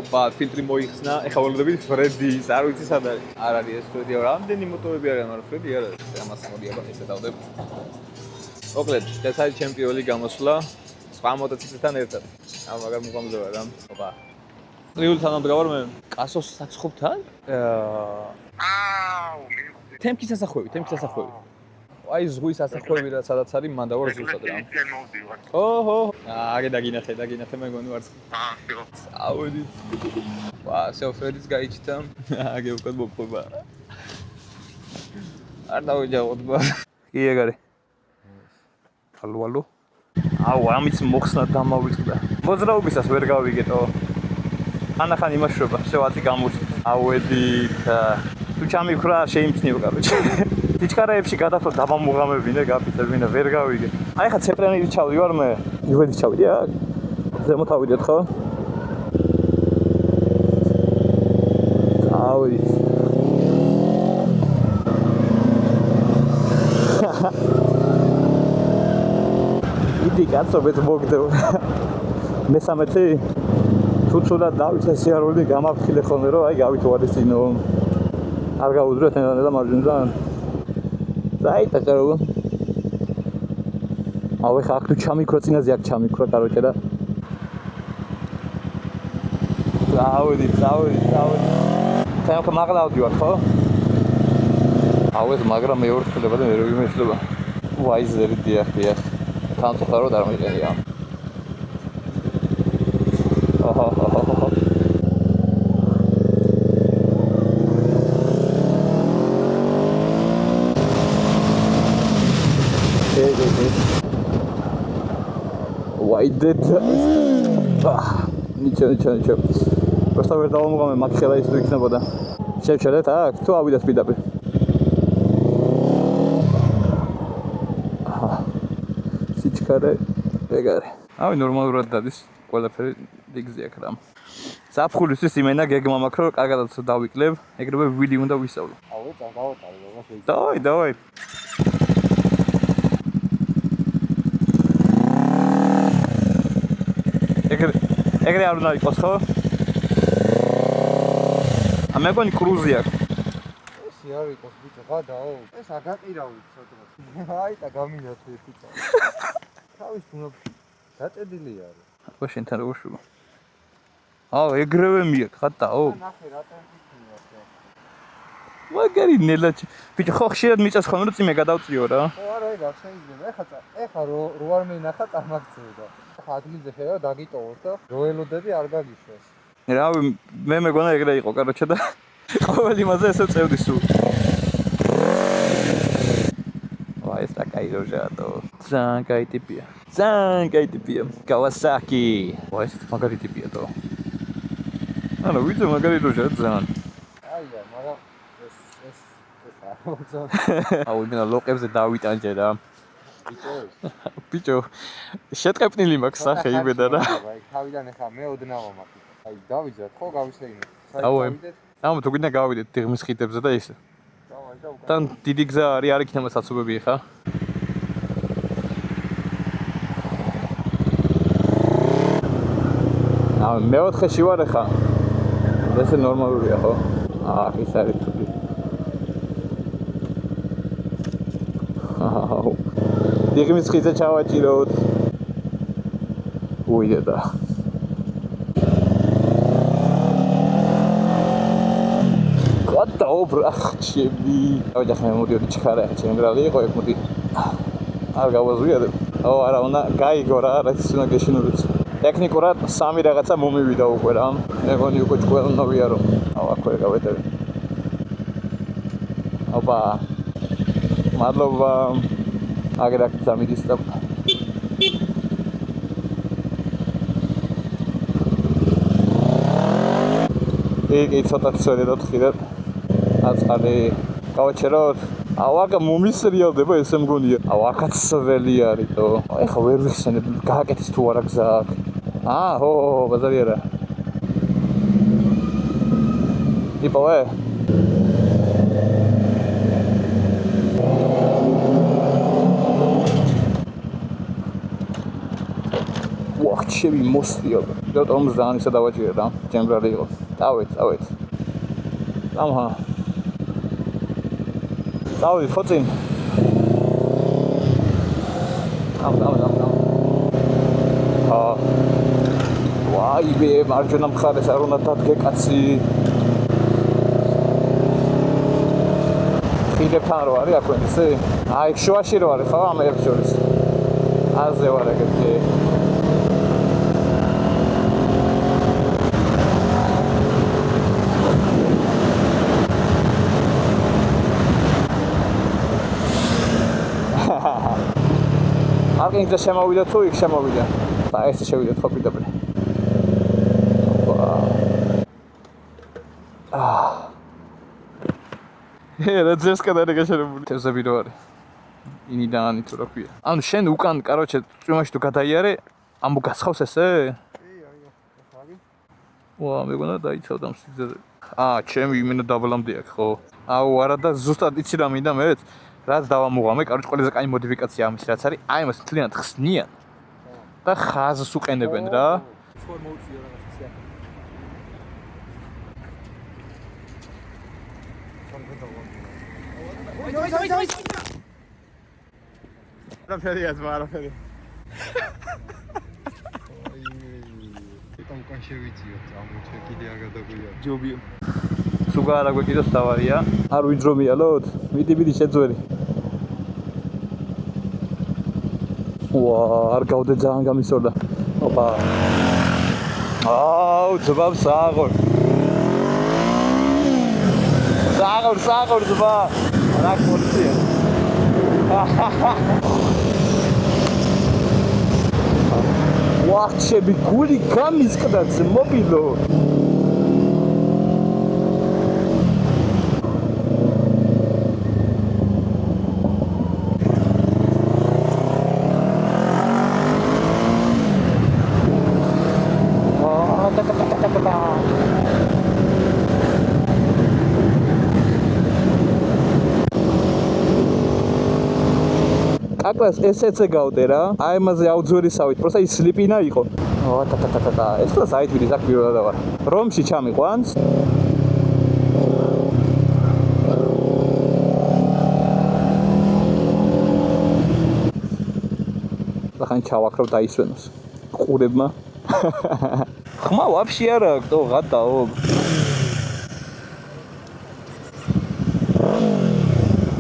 ოპა, ფილტრი მოიხსნა. ეხლა ველოდებით ფრედის, არ ვიცი სად არის. არ არის ეს ფრედი, რამდენი მოტოები არიან, მაგრამ ფრედი არ არის. ამას მოდი აბა ესე დავდებ. მოკლედ, ეს არის ჩემპიონი ლიგის გამოსვლა. სხვა მოტოციკლებთან ერთად. მაგარ მოგამზადა რა. ოპა. წრიული თანამდგარ მე კასოს საცხობთან. თემკის სასახვევი. აი ზღვის სასახვევი რა სადაც არის, მან დავარ ზუსტად რა. ოჰო. აგე დაგინახე მეგონი ვარც. წავედი. ვა, სეოფრედის გაიჩიტა. აგე უკეთ მოფხება. არ დავიჯავოთ ბა. კი ეგარი. ალო. აუ, ამის მოხსნა დამავიწყდა. მოძრაობისას ვერ გავიგეთო. ხან იმაშრობა, შევათი გამოსვით. ავედით. თუ ჩამიქრა შეიმჩნიო, კაროჩე. ტიჩკარეებში გადაფრო დამამოღამებინე, გაფიცებინე, ვერ გავიგე. აი ხა ცეპრენით ჩავდი ვარ მე. ივედით ჩავდი აქ. ზემოთ ავიდეთ ხო? ავი. იდი კაცობეთ მოგდევ. მესამეთი თუცუდად დავიცე სიარული გამაფრთხილე ხოლმე რომ აი გავითვალეს წინო. არ გაუძვრეთ და მარჯვნიდან. დაიტა გარო. აუ ხა აქ თუ ჩამიქრო წინაზე აქ ჩამიქრო კაროჩე და წავედი. თქო მაგალავდი ვარ ხო? აუ ეს მაგრამ მეორე ხდება და მეორე იმეშლება. ვაი ზერი დიახ. თანწუხარო არ მიყენია. აჰა. Why did ნიჩო. просто ვერ დავამოღამე მაგ ხელა ის თუ იქნებოდა. შევჩერეთ აქ თუ ავიდეთ პირდაპირ. სიჩქარე ეგარი. ავი ნორმალურად დადის ყველაფერი დიგზე აქ რამ. საფხულისთვის იმენა გეგმა მაქვს რომ კარგადაც დავიკლებ, ეგრევე ვიდი უნდა ვისწავლო. აუ დავატარე როგორ შეიძლება. დავაი. ეგრე არ უნდა იყოს ხო? მეგონი კრუზი აქვს. ეს არ იყოს ბიჭო, გადაო. ეს აგაყირავით ცოტა. აი და გამინათ ერთი. თავის უნდა დაწედილი არის. აბა შენთან როგორ შუა? აუ ეგრევე მიაკ, გადაო. ნახე რა ტემპი აქვს. მაგარი ნელაჩი. ბიჭო ხო ხშირად მიწას ხოლმე რომ წიმე გადავწიო რა. ხო არა ეგ შეიძლება. ეხა რო არ მეინახა წარმაქცევდა. ადგილზე ხედავ დაგიტოვოს და როელოდები არ გაგიშვეს. რავი მე მეგონა ეგრე იყო კაროჩე და ყოველ იმაზე ესე წევდი სულ. ვაი ეს კაი როჟატო. ძალიან კაი ტიპია. Kawasaki. ვაი ეს მაგარი ტიპია თო. ანუ ვიცი მაგარი როჟა ძალიან. აია, მაგრამ ეს არა. აუ იმენა ლოყებზე დავიტანჯე რა. ბიჭო შეტყეპნილი მაქვს სახე იმედა რა. აი თავიდან ახლა მე ოდნავა მაქვს. აი დავიძრათ ხო გავისეინო. აუ თუ გინდა გავიდეთ დიღმის ხიდებზე და ისე. თან დიდი გზა არ იქნება საცობები ხა. აუ მეოთხეში ვარ ხა. ესე ნორმალურია ხო? ის არის ცუდი. აუ დიღმის ხიდზე ჩავაჭიროთ. უიდე და დაობრახჩები. დავიჯახე მოდიოდი ჩქარა ჩემ გრალი იყო ეგ მოდი. არ გავაზვიადე. აუ არა უნდა გაიგო რა რაც უნდა გეშინურიც. ტექნიკურად სამი რაღაცა მომივიდა უკვე რა. მეგონი უკვე ყველნოვია რომ აუ აქვე გავედები. ოპა მადლობა აგერაკ სამიდის და იგი ცოტა ცოლედოთ ხიდად აწყალი გავაჩეროთ. აუ აგა მომისრიალდება ესე მგონია. აუ აქაც სველი არის თო. ეხა ვერ ვიხსენებ გააკეთის თუ არა გზა აქ. ხო ბაზარი არა. იპოვე. Watch. ჩემი მოსდიო. რატო 50-ისა დავაჭირე რა, ჯემბრალი იყო. დავით. ამჰა. დავით, ხოცინ. ამ. ვაიმე, მარჯვენა მხარეს არ უნდა დადგე კაცი. ხიდებთან რო არის აქვე ისე? აი, შუაში რო არის ხო ამ ერთ შორის. აზე ვარ ეგეთი. არკინგზე შემოვიდა თუ იქ შემოვიდა? და ეს შევიდეთ ხო პირდაპირ. რა ძერს გადარეგა შეიძლება. თევზები რო არის. ინიდანი თუ რა ქვია. ანუ შენ უკან, კაროჩე, წვიმაში თუ გადაიარე, ამბო გასხავს ესე? აი. ვა, მეგონა დაიცავდა ამ სიგზაზე. ჩემი იმენა დაბლამდე აქვს, ხო? აუ, არა და ზუსტად იცი რა მინდა მეც? რაც დავამოღამე, კაროჩე, ყველაზე კაი მოდიფიკაცია ამის რაც არის, აი მას მთლიანად ხსნიან და ხაზს უყენებენ რა. სპორ მოუწიო რაღაცა სიახე. არაფერია ძმა, არაფერი. там უკან შევიწიოთ, ამოჩე კიდე არ გადაგვია. ჯობია. სუგა არა გვეკიდოს დავარია. არ ვიძრომიალოთ? მიდი შეძვერი. ვა, არ გავდე ძალიან გამისორდა. ოპა. აუ, ძბავს აღარ. საღორ ძბა. რა კორცია. ვახჩები გული გამისკდა მობილო. აკას ესეც ეგავდე რა. აი ამაზე აუძვერისავით, პროსტა ის სლიპინა იყო. ეს რა საიტვიდი ზაკ პირველად ვარ. რომში ჩამიყვანს. ახან ჩავაქრო დაისვენოს. ყურებმა. ხმა ვაფშე არა აქვს, თო გადაო.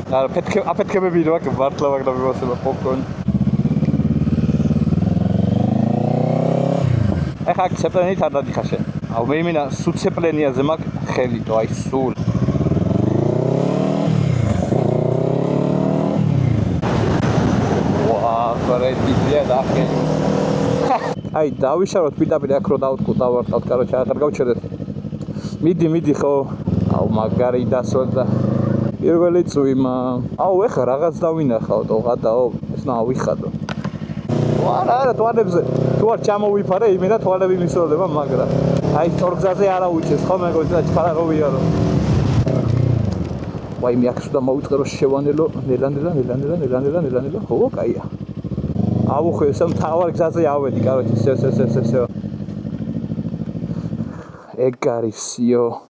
არა, აფეთქებები რა აქვს, მართლა მაგრამ მივასება პოპკორნ. ეხა ცეპლენით არ დადიხარ შენ. აუ მე იმინა სულ ცეპლენიაზე მაქვს ხელი, თო აი სულ. ვა, კორექტია დახე. აი დავიშაროთ პირდაპირ აქ რო დავარტყავთ, კაროჩე აღარ გავჩერდეთ. მიდი ხო. აუ მაგარი დასვლა. პირველი წვიმა. აუ ეხა რაღაც დავინახავ, თო გადაო, ეს ნავიხადო. არა, თვალებზე. თუ არ ჩამოვიფარე, იმენა თვალები მისროლდება, მაგრამ აი სწორგზაზე არა უჩეს, ხო მეგონა, ჩქარა რო ვიარო. ვაი მე აქ სუდა მოვიწყერო შევანელო, ნელა. ხო, კაია. აუხე, სამ თავარ გზაზე ავედი, კაროჩე, სე. ეგ არის სიო.